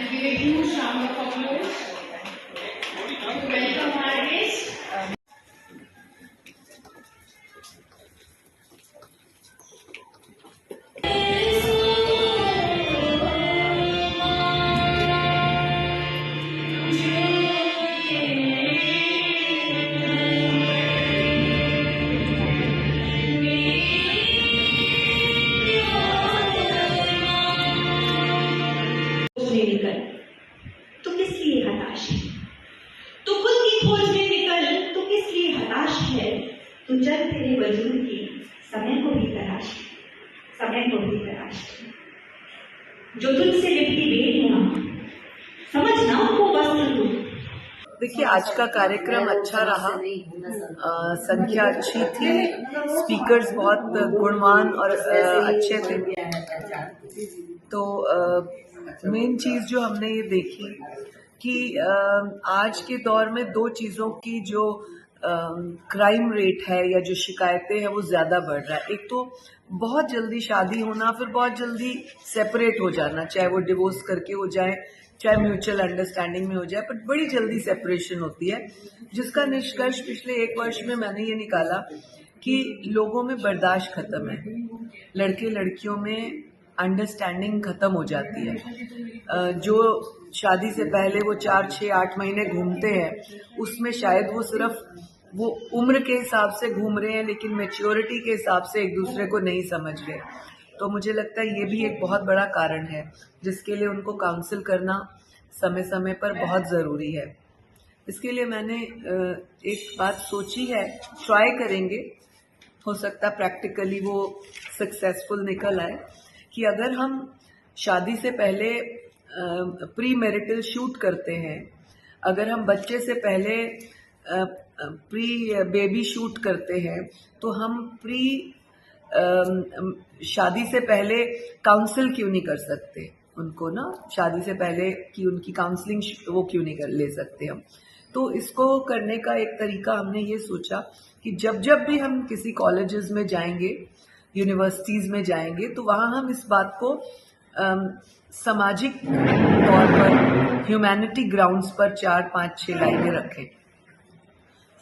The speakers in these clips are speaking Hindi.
and give a huge round of applause to welcome our guest. निकल तो किस लिए हताश है, तो खुद की खोज में निकल तो किस लिए हताश है, तो जब तेरे वजूद की समय को भी तलाश है, समय को भी तलाश है। जो तुझसे लिपटी बेटियां समझना उनको वस्त्र तू। देखिए, आज का कार्यक्रम अच्छा रहा, संख्या अच्छी थी, स्पीकर्स बहुत गुणवान और अच्छे थे। तो मेन चीज जो हमने ये देखी कि आज के दौर में दो चीजों की जो क्राइम रेट है या जो शिकायतें हैं वो ज्यादा बढ़ रहा है। एक तो बहुत जल्दी शादी होना, फिर बहुत जल्दी सेपरेट हो जाना, चाहे वो डिवोर्स करके हो जाए चाहे म्यूचुअल अंडरस्टैंडिंग में हो जाए, पर बड़ी जल्दी सेपरेशन होती है, जिसका निष्कर्ष पिछले 1 वर्ष में मैंने ये निकाला कि लोगों में बर्दाश्त खत्म है, लड़के लड़कियों में अंडरस्टैंडिंग खत्म हो जाती है। जो शादी से पहले वो 4, 6, 8 महीने घूमते हैं, उसमें शायद वो सिर्फ वो उम्र के हिसाब से घूम रहे हैं, लेकिन मैच्योरिटी के हिसाब से एक दूसरे को नहीं समझ रहे। तो मुझे लगता है ये भी एक बहुत बड़ा कारण है जिसके लिए उनको काउंसिल करना समय समय पर बहुत ज़रूरी है। इसके लिए मैंने एक बात सोची है, ट्राई करेंगे, हो सकता प्रैक्टिकली वो सक्सेसफुल निकल आए, कि अगर हम शादी से पहले प्री मैरिटल शूट करते हैं, अगर हम बच्चे से पहले प्री बेबी शूट करते हैं, तो हम प्री शादी से पहले काउंसिल क्यों नहीं कर सकते उनको ना, शादी से पहले की उनकी काउंसलिंग वो क्यों नहीं कर ले सकते हम। तो इसको करने का एक तरीका हमने ये सोचा कि जब जब भी हम किसी कॉलेजेस में जाएंगे, यूनिवर्सिटीज में जाएंगे, तो वहाँ हम इस बात को सामाजिक तौर पर, ह्यूमैनिटी ग्राउंड्स पर 4, 5, 6 लाइनें रखें।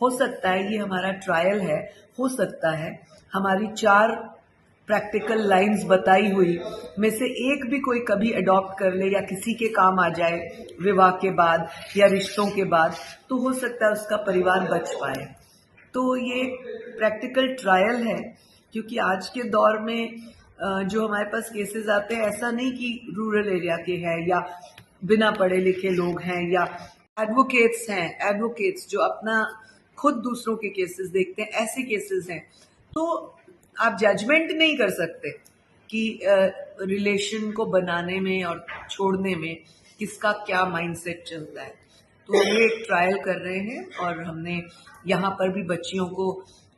हो सकता है ये हमारा ट्रायल है, हो सकता है हमारी 4 प्रैक्टिकल लाइंस बताई हुई में से एक भी कोई कभी अडॉप्ट कर ले या किसी के काम आ जाए विवाह के बाद या रिश्तों के बाद, तो हो सकता है उसका परिवार बच पाए। तो ये प्रैक्टिकल ट्रायल है, क्योंकि आज के दौर में जो हमारे पास केसेस आते हैं, ऐसा नहीं कि रूरल एरिया के हैं या बिना पढ़े लिखे लोग हैं या एडवोकेट्स हैं, एडवोकेट्स जो अपना खुद दूसरों के केसेस देखते हैं, ऐसे केसेस हैं। तो आप जजमेंट नहीं कर सकते कि रिलेशन को बनाने में और छोड़ने में किसका क्या माइंडसेट चलता है। तो हम ये एक ट्रायल कर रहे हैं और हमने यहाँ पर भी बच्चियों को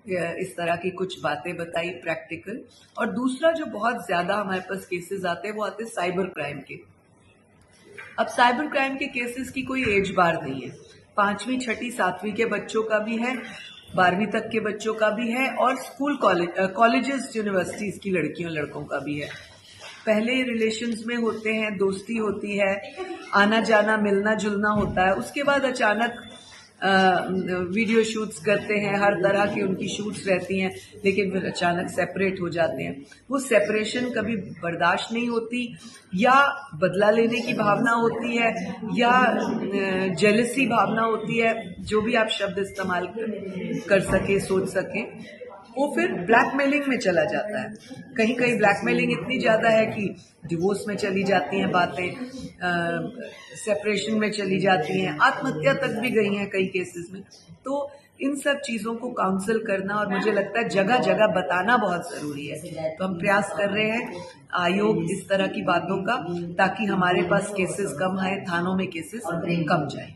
इस तरह की कुछ बातें बताई प्रैक्टिकल। और दूसरा जो बहुत ज्यादा हमारे पास केसेस आते हैं, वो आते हैं साइबर क्राइम के। अब साइबर क्राइम के केसेस की कोई एज बार नहीं है, 5वीं, 6ठी, 7वीं के बच्चों का भी है, 12वीं तक के बच्चों का भी है, और स्कूल कॉलेजेस यूनिवर्सिटीज की लड़कियों लड़कों का भी है। पहले रिलेशंस में होते हैं, दोस्ती होती है, आना जाना मिलना जुलना होता है, उसके बाद अचानक वीडियो शूट्स करते हैं, हर तरह की उनकी शूट्स रहती हैं, लेकिन फिर अचानक सेपरेट हो जाते हैं। वो सेपरेशन कभी बर्दाश्त नहीं होती, या बदला लेने की भावना होती है, या जेलसी भावना होती है, जो भी आप शब्द इस्तेमाल कर सके, सोच सके, वो फिर ब्लैकमेलिंग में चला जाता है। कहीं कहीं ब्लैकमेलिंग इतनी ज्यादा है कि डिवोर्स में चली जाती हैं बातें, सेपरेशन में चली जाती हैं, आत्महत्या तक भी गई हैं कई केसेस में। तो इन सब चीजों को काउंसिल करना और मुझे लगता है जगह जगह बताना बहुत जरूरी है। तो हम प्रयास कर रहे हैं आयोग इस तरह की बातों का, ताकि हमारे पास केसेस कम आए, थानों में केसेस कम जाए।